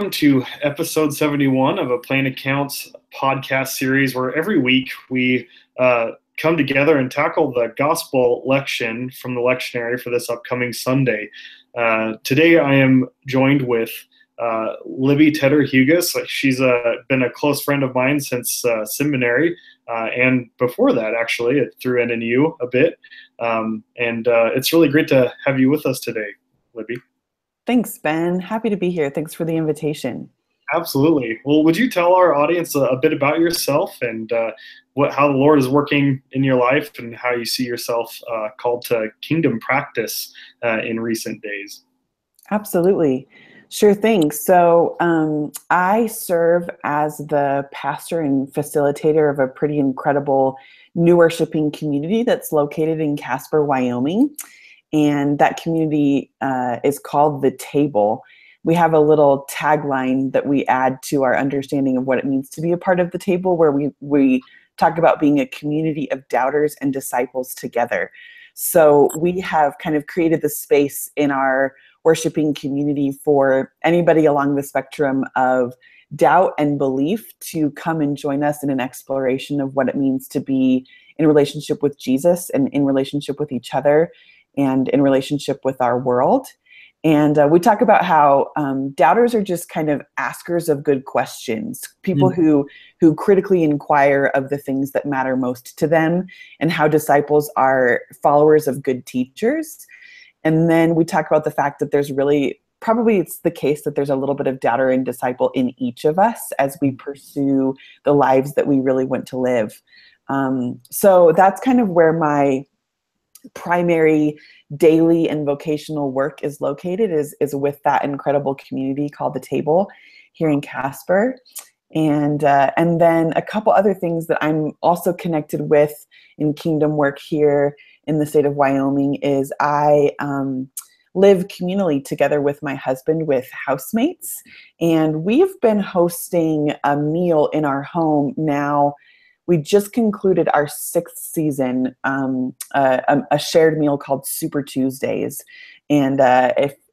To episode 71 of a Plain Accounts podcast series where every week we come together and tackle the gospel lection from the lectionary for this upcoming Sunday. Today I am joined with Libby Tedder-Hugus. She's been a close friend of mine since seminary, and before that actually through NNU a bit. It's really great to have you with us today, Libby. Thanks, Ben. Happy to be here. Thanks for the invitation. Absolutely. Well, would you tell our audience a bit about yourself and how the Lord is working in your life and how you see yourself called to kingdom practice in recent days? Absolutely. Sure thing. So I serve as the pastor and facilitator of a pretty incredible new worshiping community that's located in Casper, Wyoming. And that community is called The Table. We have a little tagline that we add to our understanding of what it means to be a part of The Table, where we talk about being a community of doubters and disciples together. So we have kind of created the space in our worshiping community for anybody along the spectrum of doubt and belief to come and join us in an exploration of what it means to be in relationship with Jesus and in relationship with each other and in relationship with our world. And we talk about how doubters are just kind of askers of good questions, people who critically inquire of the things that matter most to them, and how disciples are followers of good teachers. And then we talk about the fact that there's really, probably it's the case that there's a little bit of doubter and disciple in each of us as we pursue the lives that we really want to live. So that's kind of where my primary daily and vocational work is located, is with that incredible community called The Table here in Casper. And then a couple other things that I'm also connected with in kingdom work here in the state of Wyoming is I live communally together with my husband with housemates. And we've been hosting a meal in our home now. We just concluded our 6th season, a shared meal called Super Tuesdays. And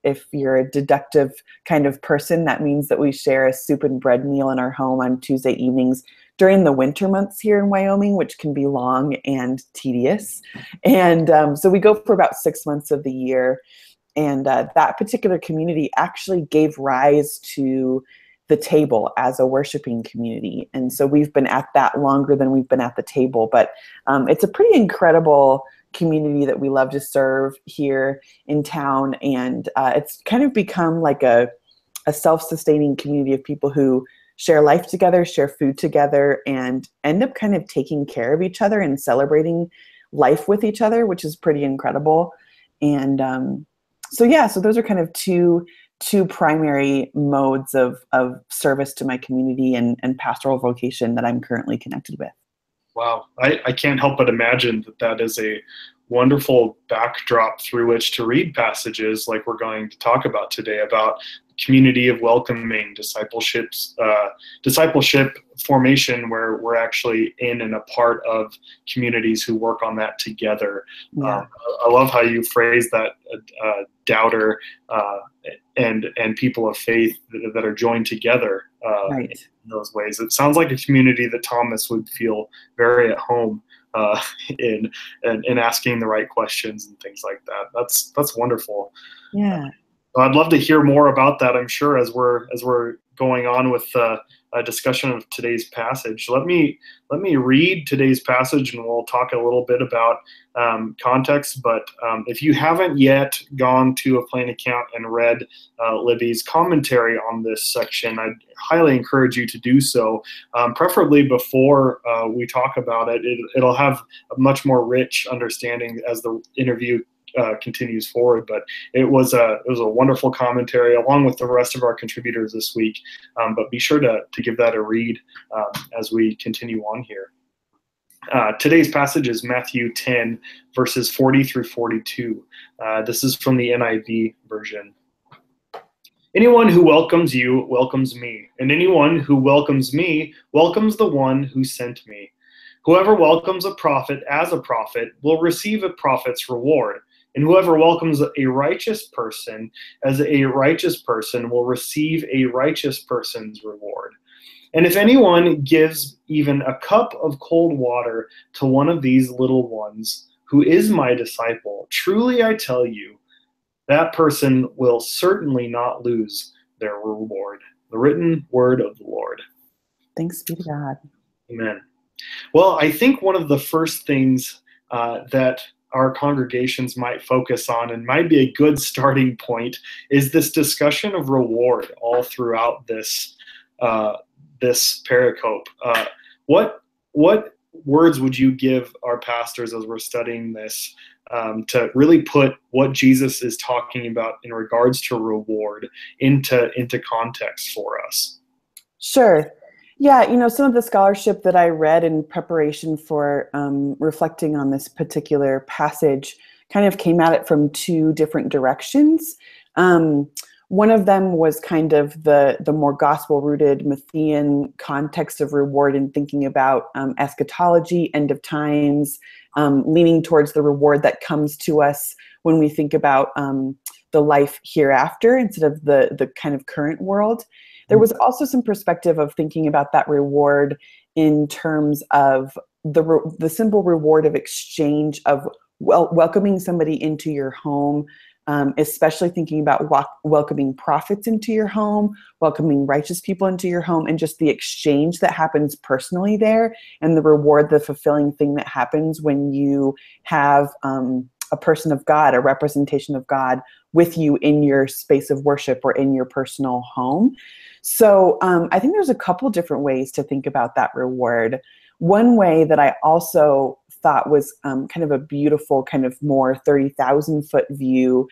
if you're a deductive kind of person, that means that we share a soup and bread meal in our home on Tuesday evenings during the winter months here in Wyoming, which can be long and tedious. And so we go for about 6 months of the year. And that particular community actually gave rise to The Table as a worshiping community. And so we've been at that longer than we've been at The Table, but it's a pretty incredible community that we love to serve here in town. And it's kind of become like a self-sustaining community of people who share life together, share food together, and end up kind of taking care of each other and celebrating life with each other, which is pretty incredible. And so those are kind of two primary modes of service to my community and pastoral vocation that I'm currently connected with. Wow. I can't help but imagine that is a wonderful backdrop through which to read passages like we're going to talk about today, about community of welcoming, discipleship formation, where we're actually in and a part of communities who work on that together. Yeah. I love how you phrase that doubter and people of faith that are joined together right. In those ways. It sounds like a community that Thomas would feel very at home in asking the right questions and things like that. That's wonderful. Yeah. I'd love to hear more about that, I'm sure, as we're going on with a discussion of today's passage. Let me read today's passage, and we'll talk a little bit about context. But if you haven't yet gone to a Plain Account and read Libby's commentary on this section, I'd highly encourage you to do so, preferably before we talk about it. It'll have a much more rich understanding as the interview continues forward, but it was a wonderful commentary along with the rest of our contributors this week. But be sure to give that a read as we continue on here. Today's passage is Matthew 10, verses 40 through 42. This is from the NIV version. Anyone who welcomes you welcomes me, and anyone who welcomes me welcomes the one who sent me. Whoever welcomes a prophet as a prophet will receive a prophet's reward. And whoever welcomes a righteous person as a righteous person will receive a righteous person's reward. And if anyone gives even a cup of cold water to one of these little ones who is my disciple, truly I tell you, that person will certainly not lose their reward. The written word of the Lord. Thanks be to God. Amen. Well, I think one of the first things that our congregations might focus on, and might be a good starting point, is this discussion of reward all throughout this this pericope. What words would you give our pastors as we're studying this to really put what Jesus is talking about in regards to reward into context for us? Sure. Yeah, some of the scholarship that I read in preparation for reflecting on this particular passage kind of came at it from two different directions. One of them was kind of the more gospel-rooted Matthean context of reward and thinking about eschatology, end of times, leaning towards the reward that comes to us when we think about the life hereafter instead of the kind of current world. There was also some perspective of thinking about that reward in terms of the simple reward of exchange of welcoming somebody into your home, especially thinking about welcoming prophets into your home, welcoming righteous people into your home, and just the exchange that happens personally there, and the reward, the fulfilling thing that happens when you have a person of God, a representation of God with you in your space of worship or in your personal home. So I think there's a couple different ways to think about that reward. One way that I also thought was kind of a beautiful, kind of more 30,000 foot view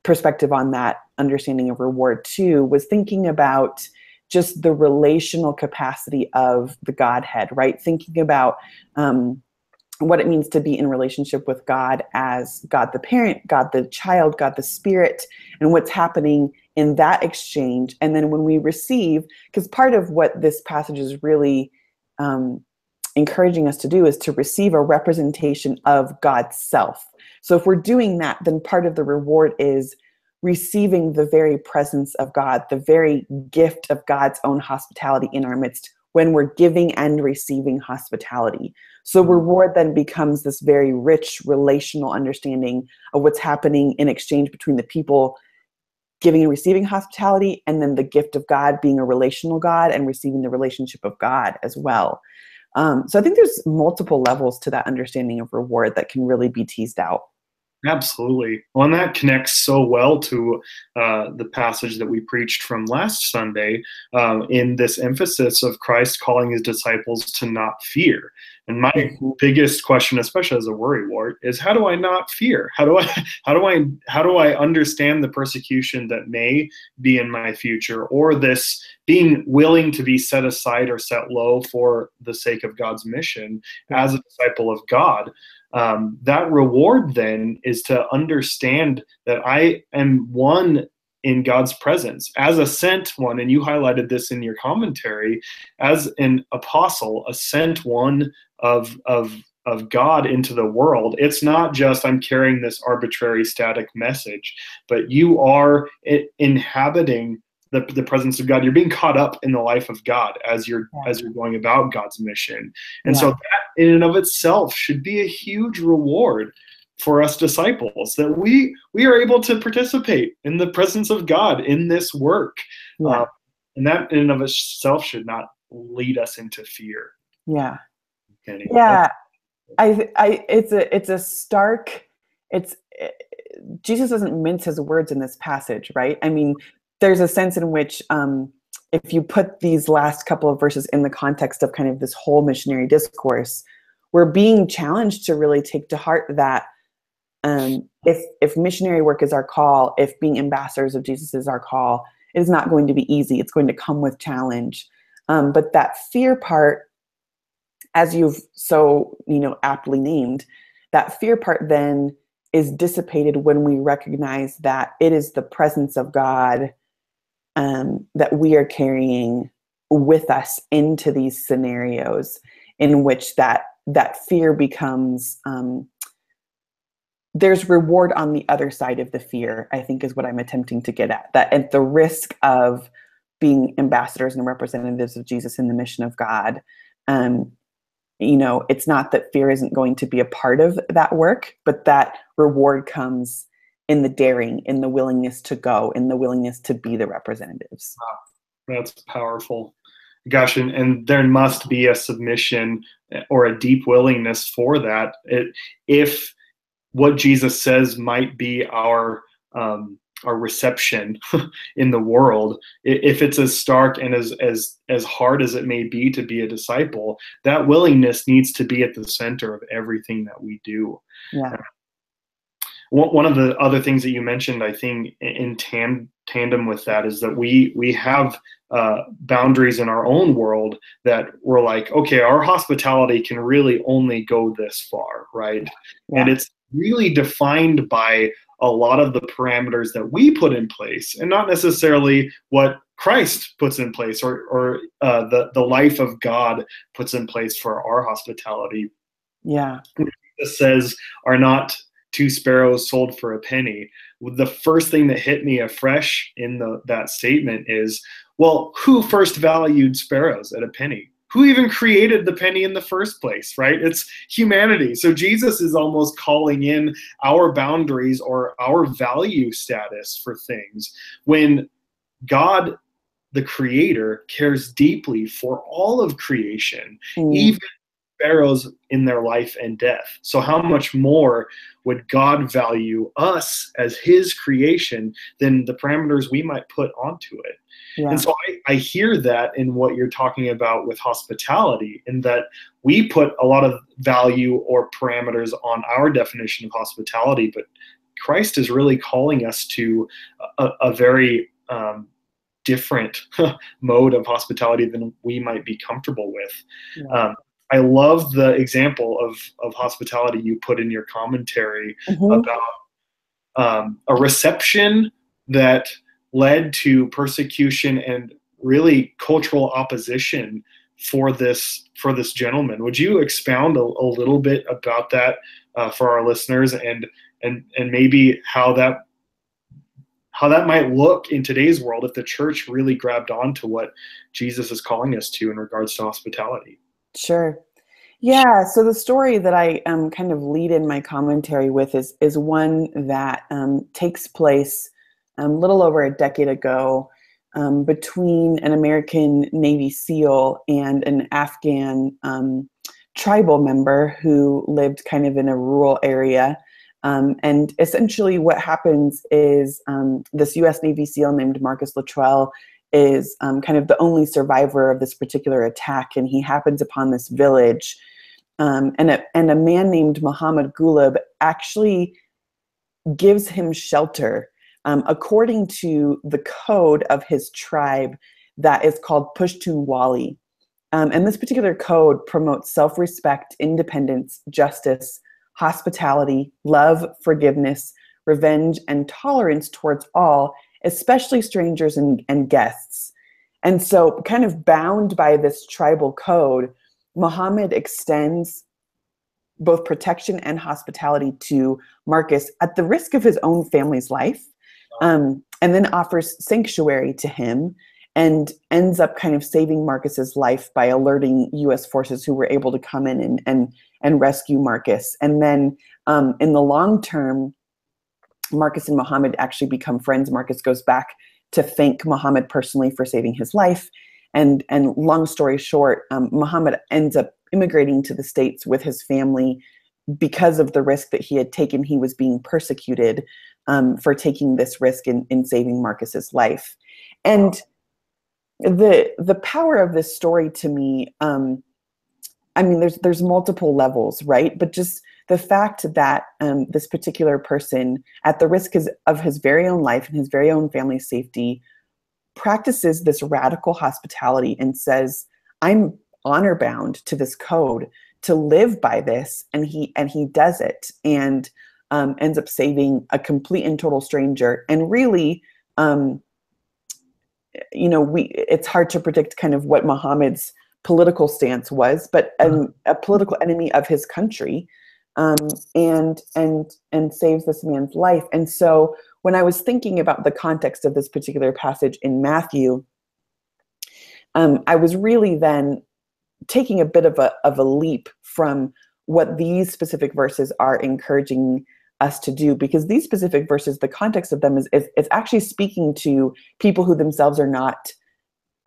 perspective on that understanding of reward too, was thinking about just the relational capacity of the Godhead, right? Thinking about what it means to be in relationship with God as God the parent, God the child, God the spirit, and what's happening in that exchange. And then when we receive, because part of what this passage is really encouraging us to do is to receive a representation of God's self. So if we're doing that, then part of the reward is receiving the very presence of God, the very gift of God's own hospitality in our midst when we're giving and receiving hospitality. So reward then becomes this very rich relational understanding of what's happening in exchange between the people giving and receiving hospitality, and then the gift of God being a relational God and receiving the relationship of God as well. So I think there's multiple levels to that understanding of reward that can really be teased out. Absolutely. Well, and that connects so well to the passage that we preached from last Sunday in this emphasis of Christ calling his disciples to not fear. And my biggest question, especially as a worrywart, is how do I not fear? How do I understand the persecution that may be in my future, or this being willing to be set aside or set low for the sake of God's mission as a disciple of God? That reward then is to understand that I am one in God's presence as a sent one, and you highlighted this in your commentary, as an apostle, a sent one of God into the world. It's not just I'm carrying this arbitrary static message, but you are inhabiting the presence of God. You're being caught up in the life of God as you're going about God's mission. And so that in and of itself should be a huge reward for us disciples, that we are able to participate in the presence of God in this work. And that in and of itself should not lead us into fear. It's a stark, Jesus doesn't mince his words in this passage, right? I mean, there's a sense in which if you put these last couple of verses in the context of kind of this whole missionary discourse, we're being challenged to really take to heart that if missionary work is our call, if being ambassadors of Jesus is our call, it is not going to be easy. It's going to come with challenge. But that fear part, as you've so aptly named, that fear part then is dissipated when we recognize that it is the presence of God that we are carrying with us into these scenarios in which that fear becomes there's reward on the other side of the fear, I think is what I'm attempting to get at. That at the risk of being ambassadors and representatives of Jesus in the mission of God, it's not that fear isn't going to be a part of that work, but that reward comes in the daring, in the willingness to go, in the willingness to be the representatives. Wow, that's powerful. Gosh, and there must be a submission or a deep willingness for that. If what Jesus says might be our reception in the world, if it's as stark and as hard as it may be to be a disciple, that willingness needs to be at the center of everything that we do. Yeah. One of the other things that you mentioned, I think, in tandem with that, is that we have boundaries in our own world that we're like, okay, our hospitality can really only go this far, right? Yeah. And it's really defined by a lot of the parameters that we put in place, and not necessarily what Christ puts in place or the life of God puts in place for our hospitality. Yeah. Jesus says, are not two sparrows sold for a penny. The first thing that hit me afresh in that statement is, well, who first valued sparrows at a penny? Who even created the penny in the first place, right? It's humanity. So Jesus is almost calling in our boundaries or our value status for things, when God, the creator, cares deeply for all of creation, even sparrows in their life and death. So how much more would God value us as his creation than the parameters we might put onto it? Yeah. And so I hear that in what you're talking about with hospitality, in that we put a lot of value or parameters on our definition of hospitality, but Christ is really calling us to a very different mode of hospitality than we might be comfortable with. Yeah. I love the example of hospitality you put in your commentary about a reception that led to persecution and really cultural opposition for this gentleman. Would you expound a little bit about that for our listeners, and maybe how that might look in today's world if the church really grabbed onto what Jesus is calling us to in regards to hospitality? Sure. Yeah. So the story that I kind of lead in my commentary with is one that takes place a little over a decade ago between an American Navy SEAL and an Afghan tribal member who lived kind of in a rural area. And essentially what happens is this U.S. Navy SEAL named Marcus Luttrell is kind of the only survivor of this particular attack, and he happens upon this village. And a man named Muhammad Gulab actually gives him shelter according to the code of his tribe that is called Pushtun Wali. And this particular code promotes self-respect, independence, justice, hospitality, love, forgiveness, revenge, and tolerance towards all, especially strangers and guests. And so, kind of bound by this tribal code, Muhammad extends both protection and hospitality to Marcus at the risk of his own family's life, and then offers sanctuary to him, and ends up kind of saving Marcus's life by alerting U.S. forces who were able to come in and rescue Marcus. And then in the long term, Marcus and Muhammad actually become friends. Marcus goes back to thank Muhammad personally for saving his life. And long story short, Muhammad ends up immigrating to the States with his family because of the risk that he had taken. He was being persecuted for taking this risk in saving Marcus's life. And the power of this story to me, I mean, there's multiple levels, right? But just the fact that this particular person, at the risk of his very own life and his very own family's safety, practices this radical hospitality and says, I'm honor bound to this code to live by this, and he does it, and ends up saving a complete and total stranger. And really, it's hard to predict kind of what Muhammad's political stance was, but a political enemy of his country and saves this man's life. And so when I was thinking about the context of this particular passage in Matthew, I was really then taking a bit of a leap from what these specific verses are encouraging us to do, because these specific verses, the context of them is actually speaking to people who themselves are not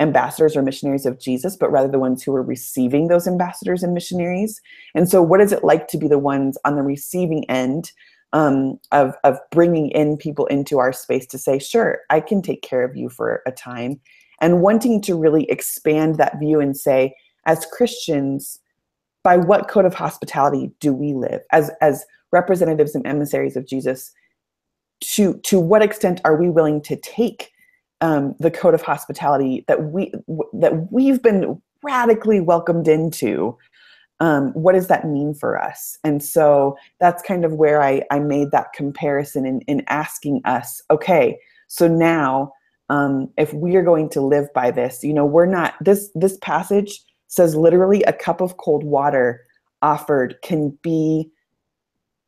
ambassadors or missionaries of Jesus, but rather the ones who are receiving those ambassadors and missionaries. And so what is it like to be the ones on the receiving end of bringing in people into our space to say, sure, I can take care of you for a time, and wanting to really expand that view and say, as Christians, by what code of hospitality do we live as representatives and emissaries of Jesus? To what extent are we willing to take the code of hospitality that we've been radically welcomed into? What does that mean for us? And so that's kind of where I made that comparison in asking us, okay, so now if we are going to live by this, we're not, this passage says literally a cup of cold water offered can be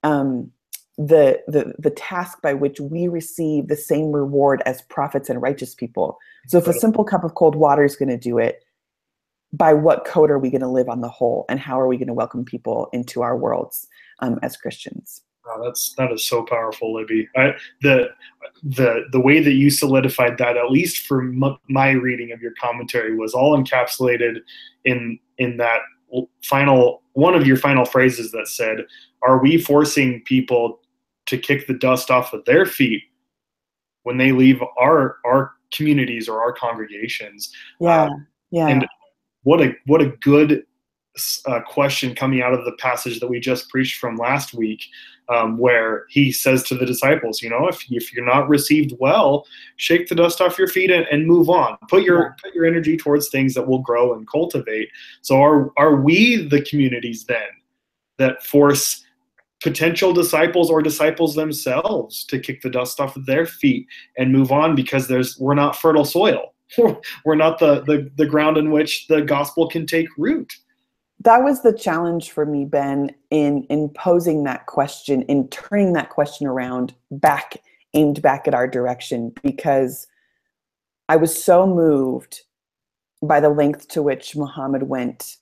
the task by which we receive the same reward as prophets and righteous people. So if a simple cup of cold water is going to do it, by what code are we going to live on the whole, and how are we going to welcome people into our worlds as Christians? Wow, that is so powerful, Libby. The way that you solidified that, at least for my reading of your commentary, was all encapsulated in that final one of your final phrases that said, "Are we forcing people to kick the dust off of their feet when they leave our communities or our congregations?" Yeah. And what a good question coming out of the passage that we just preached from last week, where he says to the disciples, if you're not received well, shake the dust off your feet and move on. Put your energy towards things that will grow and cultivate. So are we the communities then that force potential disciples or disciples themselves to kick the dust off of their feet and move on because we're not fertile soil? We're not the ground in which the gospel can take root. That was the challenge for me, Ben, in posing that question, in turning that question around aimed back at our direction, because I was so moved by the length to which Muhammad went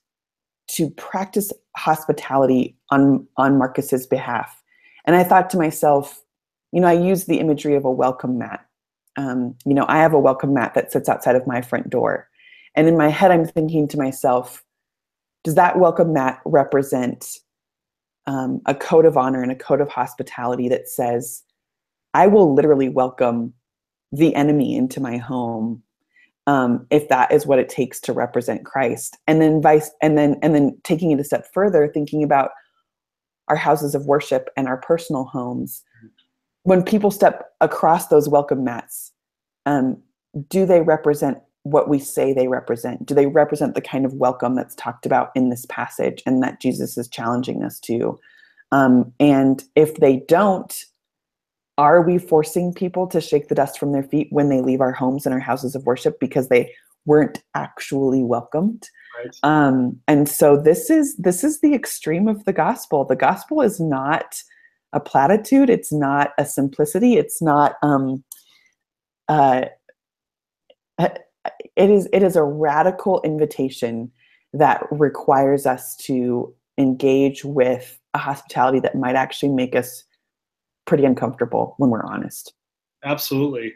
to practice hospitality on Marcus's behalf. And I thought to myself, I used the imagery of a welcome mat. I have a welcome mat that sits outside of my front door. And in my head, I'm thinking to myself, does that welcome mat represent a code of honor and a code of hospitality that says, I will literally welcome the enemy into my home if that is what it takes to represent Christ? And then taking it a step further, thinking about our houses of worship and our personal homes. When people step across those welcome mats, do they represent what we say they represent? Do they represent the kind of welcome that's talked about in this passage and that Jesus is challenging us to? And if they don't, are we forcing people to shake the dust from their feet when they leave our homes and our houses of worship because they weren't actually welcomed? Right. And so this is the extreme of the gospel. The gospel is not a platitude. It's not a simplicity. It's not, it is a radical invitation that requires us to engage with a hospitality that might actually make us pretty uncomfortable when we're honest. Absolutely.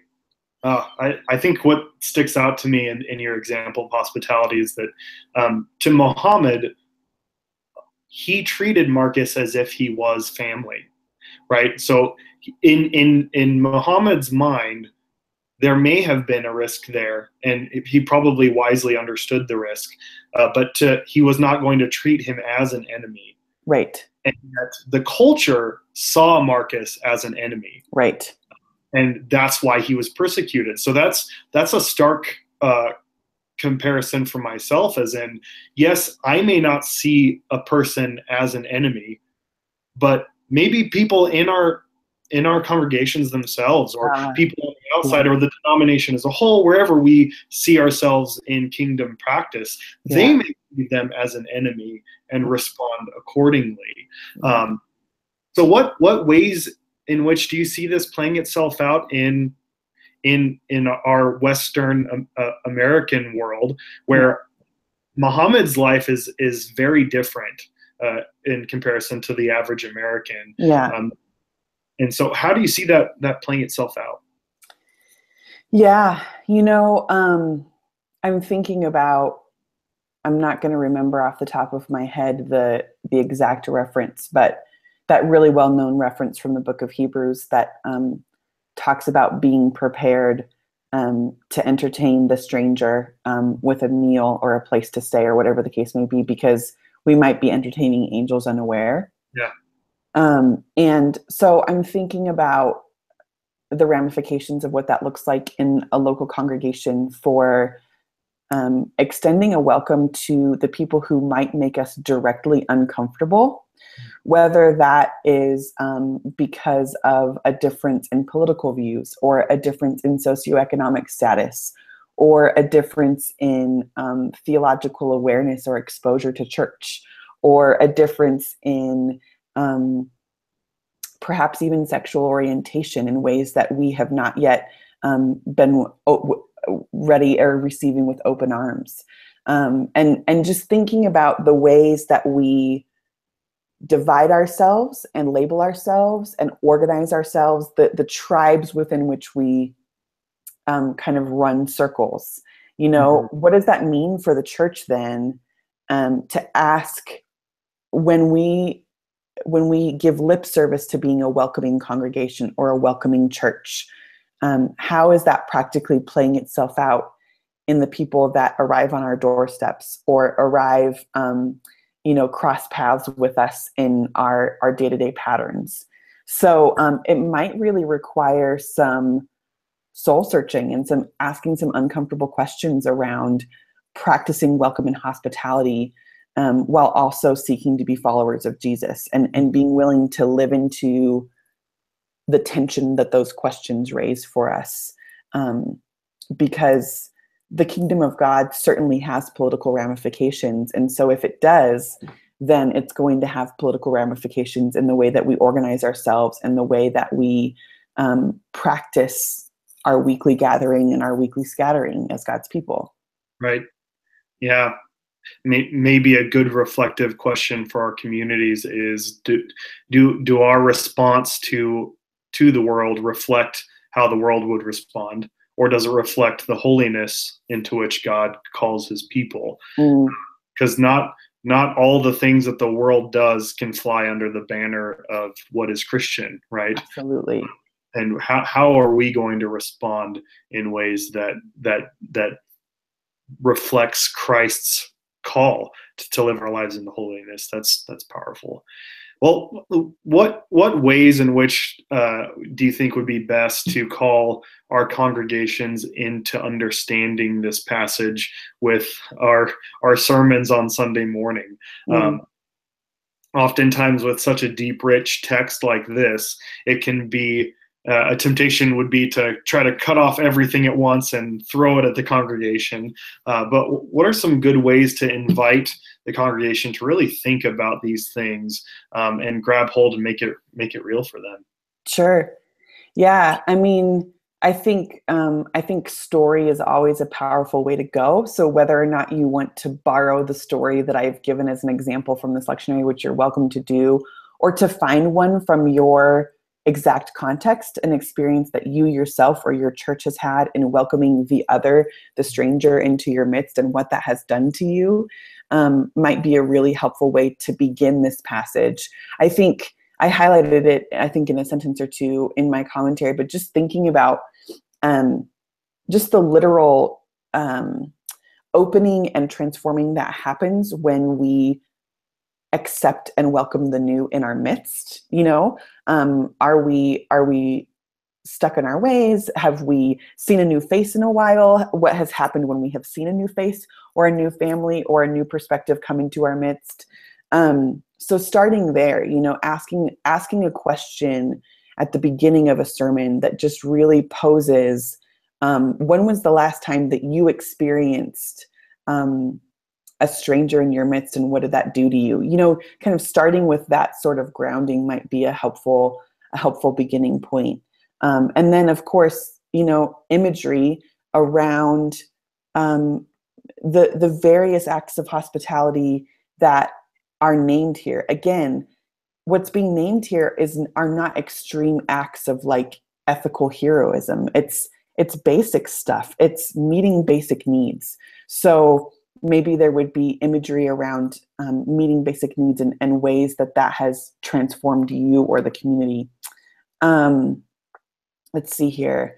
I think what sticks out to me in your example of hospitality is that to Muhammad, he treated Marcus as if he was family, right? So in Muhammad's mind, there may have been a risk there, and he probably wisely understood the risk, but he was not going to treat him as an enemy. Right. And yet the culture saw Marcus as an enemy. Right. And that's why he was persecuted. So that's a stark comparison for myself, as in, yes, I may not see a person as an enemy, but maybe people in our congregations themselves, or people on the outside, or the denomination as a whole, wherever we see ourselves in kingdom practice, they may see them as an enemy and respond accordingly. So what ways in which do you see this playing itself out in our Western American world, where Muhammad's life is very different in comparison to the average American? Yeah. And so how do you see that playing itself out? Yeah. I'm thinking about, I'm not going to remember off the top of my head the exact reference, but that really well-known reference from the book of Hebrews that talks about being prepared to entertain the stranger with a meal or a place to stay or whatever the case may be, because we might be entertaining angels unaware. Yeah. And so I'm thinking about the ramifications of what that looks like in a local congregation for extending a welcome to the people who might make us directly uncomfortable, whether that is because of a difference in political views or a difference in socioeconomic status or a difference in theological awareness or exposure to church, or a difference in perhaps even sexual orientation in ways that we have not yet been ready or receiving with open arms. And just thinking about the ways that we divide ourselves and label ourselves and organize ourselves, the tribes within which we kind of run circles. What does that mean for the church then, to ask, when we give lip service to being a welcoming congregation or a welcoming church, how is that practically playing itself out in the people that arrive on our doorsteps or arrive, cross paths with us in our day-to-day patterns? So it might really require some soul searching and some asking some uncomfortable questions around practicing welcome and hospitality, while also seeking to be followers of Jesus, and being willing to live into the tension that those questions raise for us. Because the kingdom of God certainly has political ramifications. And so if it does, then it's going to have political ramifications in the way that we organize ourselves and the way that we practice our weekly gathering and our weekly scattering as God's people. Right. Yeah. Maybe a good reflective question for our communities is, do our response to the world reflect how the world would respond, or does it reflect the holiness into which God calls his people? Because not all the things that the world does can fly under the banner of what is Christian, right? Absolutely. And how are we going to respond in ways that reflects Christ's call to live our lives in the holiness? That's powerful. Well, what ways in which do you think would be best to call our congregations into understanding this passage with our sermons on Sunday morning? Oftentimes with such a deep, rich text like this, it can be a temptation would be to try to cut off everything at once and throw it at the congregation. But what are some good ways to invite the congregation to really think about these things and grab hold and make it real for them? Sure. Yeah. I mean, I think story is always a powerful way to go. So whether or not you want to borrow the story that I've given as an example from this lectionary, which you're welcome to do, or to find one from your exact context and experience that you yourself or your church has had in welcoming the stranger into your midst, and what that has done to you, might be a really helpful way to begin this passage. I think I highlighted it, in a sentence or two in my commentary, but just thinking about just the literal opening and transforming that happens when we accept and welcome the new in our midst. Are we stuck in our ways? Have we seen a new face in a while? What has happened when we have seen a new face or a new family or a new perspective come into our midst? So starting there, asking a question at the beginning of a sermon that just really poses, when was the last time that you experienced a stranger in your midst, and what did that do to you? You know, kind of starting with that sort of grounding might be a helpful beginning point. And then, of course, you know, imagery around the various acts of hospitality that are named here. Again, what's being named here are not extreme acts of like ethical heroism. It's basic stuff. It's meeting basic needs. So maybe there would be imagery around meeting basic needs and ways that has transformed you or the community. Let's see here.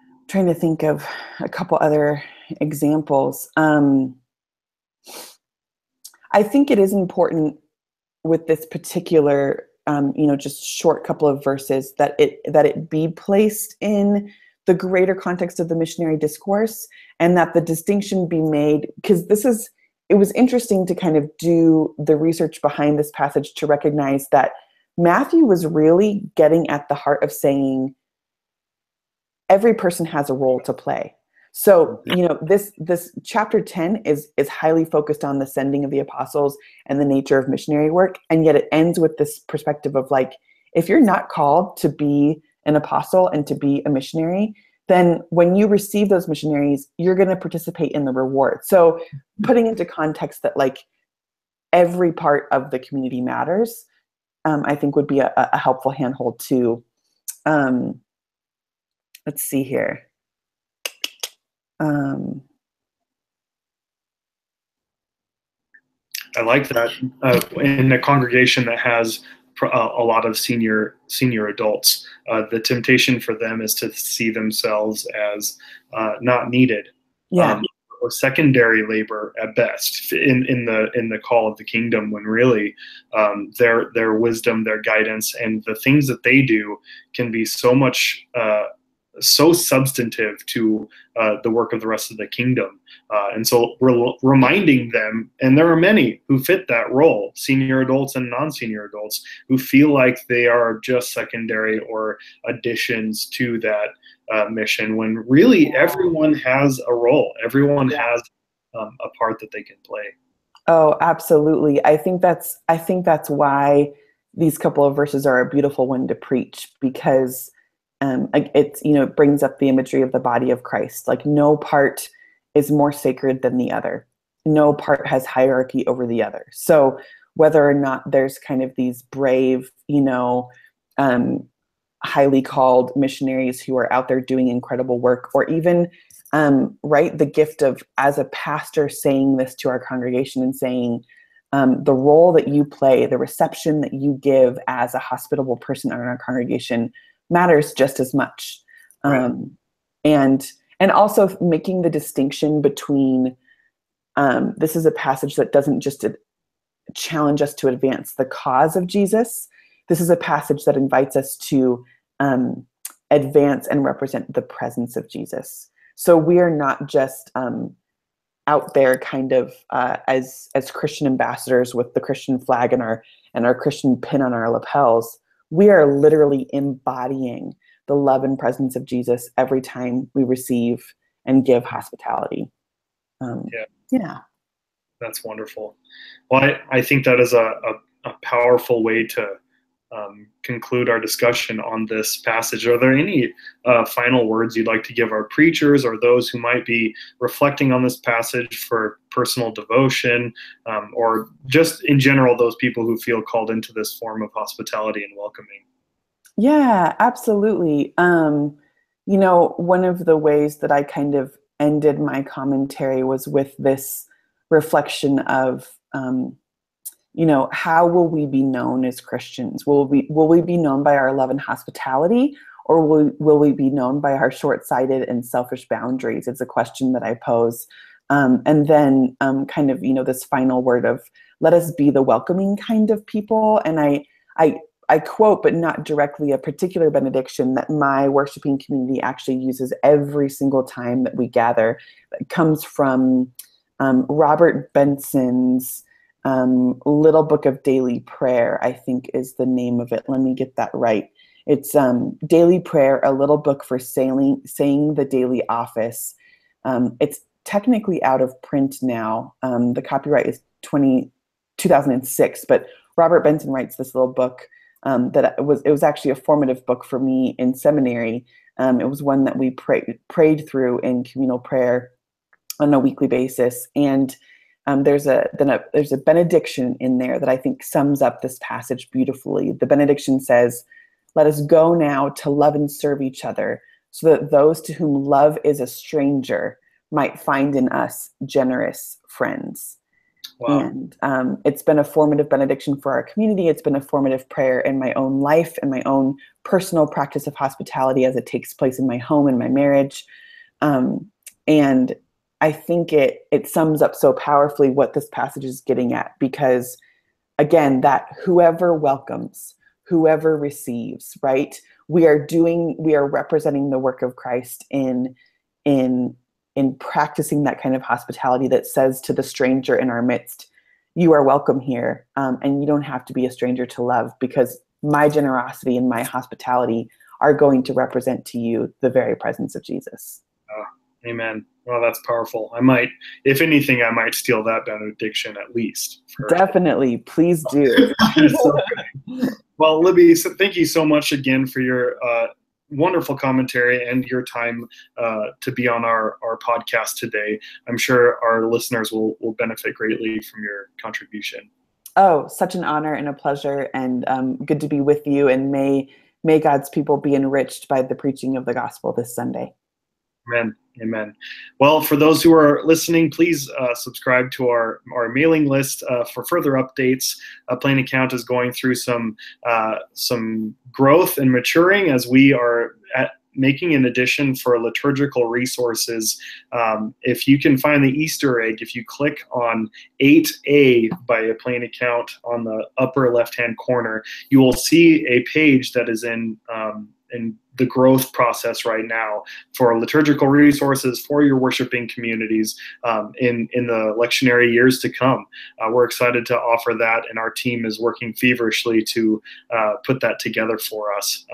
I'm trying to think of a couple other examples. I think it is important with this particular, you know, just short couple of verses that it be placed in the greater context of the missionary discourse, and that the distinction be made, because it was interesting to kind of do the research behind this passage to recognize that Matthew was really getting at the heart of saying every person has a role to play. So, you know, this chapter 10 is highly focused on the sending of the apostles and the nature of missionary work. And yet it ends with this perspective of like, if you're not called to be an apostle and to be a missionary, then when you receive those missionaries, you're going to participate in the reward. So putting into context that like every part of the community matters, I think would be a helpful handhold too. Let's see here. I like that in a congregation that has a lot of senior adults. The temptation for them is to see themselves as not needed, or secondary labor at best in the call of the kingdom. When really their wisdom, their guidance, and the things that they do can be so much. So substantive to the work of the rest of the kingdom. And so we're reminding them, and there are many who fit that role, senior adults and non-senior adults, who feel like they are just secondary or additions to that mission, when really everyone has a role. Everyone has a part that they can play. Oh, absolutely. I think that's why these couple of verses are a beautiful one to preach, because it's, you know, it brings up the imagery of the body of Christ. Like no part is more sacred than the other. No part has hierarchy over the other. So whether or not there's kind of these brave, you know, highly called missionaries who are out there doing incredible work, or even, right, the gift of, as a pastor, saying this to our congregation and saying, the role that you play, the reception that you give as a hospitable person in our congregation matters just as much. Right. And also making the distinction between, this is a passage that doesn't just challenge us to advance the cause of Jesus. This is a passage that invites us to advance and represent the presence of Jesus. So we are not just out there kind of as Christian ambassadors with the Christian flag and our Christian pin on our lapels. We are literally embodying the love and presence of Jesus every time we receive and give hospitality. Yeah. That's wonderful. Well, I think that is a powerful way to conclude our discussion on this passage. Are there any final words you'd like to give our preachers or those who might be reflecting on this passage for personal devotion, or just in general, those people who feel called into this form of hospitality and welcoming? Yeah, absolutely. You know, one of the ways that I kind of ended my commentary was with this reflection of, you know, how will we be known as Christians? Will we be known by our love and hospitality, or will we be known by our short-sighted and selfish boundaries? It's a question that I pose. And then kind of, you know, this final word of, let us be the welcoming kind of people. And I quote, but not directly, a particular benediction that my worshiping community actually uses every single time that we gather. It comes from Robert Benson's Little Book of Daily Prayer, I think is the name of it. Let me get that right. It's Daily Prayer, a little book for saying the daily office. It's technically out of print now. The copyright is 2006, but Robert Benson writes this little book that it was actually a formative book for me in seminary. It was one that we prayed through in communal prayer on a weekly basis, and there's a benediction in there that I think sums up this passage beautifully. The benediction says, "Let us go now to love and serve each other, so that those to whom love is a stranger might find in us generous friends." Wow. And it's been a formative benediction for our community. It's been a formative prayer in my own life and my own personal practice of hospitality as it takes place in my home and my marriage. And I think it sums up so powerfully what this passage is getting at, because again, that whoever welcomes, whoever receives, right? We are representing the work of Christ in practicing that kind of hospitality that says to the stranger in our midst, you are welcome here, and you don't have to be a stranger to love, because my generosity and my hospitality are going to represent to you the very presence of Jesus. Amen. Well, that's powerful. If anything, I might steal that benediction at least. Definitely. Please do. Well, Libby, thank you so much again for your wonderful commentary and your time to be on our podcast today. I'm sure our listeners will benefit greatly from your contribution. Oh, such an honor and a pleasure, and good to be with you. And may God's people be enriched by the preaching of the gospel this Sunday. Amen. Amen. Well, for those who are listening, please subscribe to our mailing list for further updates. Plain Account is going through some growth and maturing as we are making an addition for liturgical resources. If you can find the Easter egg, if you click on 8A by a Plain Account on the upper left-hand corner, you will see a page that is in the growth process right now for liturgical resources for your worshiping communities in the lectionary years to come. We're excited to offer that, and our team is working feverishly to put that together for us.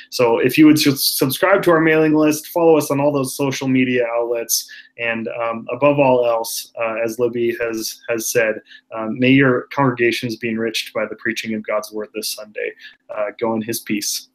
So if you would subscribe to our mailing list, follow us on all those social media outlets, and above all else, as Libby has said, may your congregations be enriched by the preaching of God's word this Sunday. Go in his peace.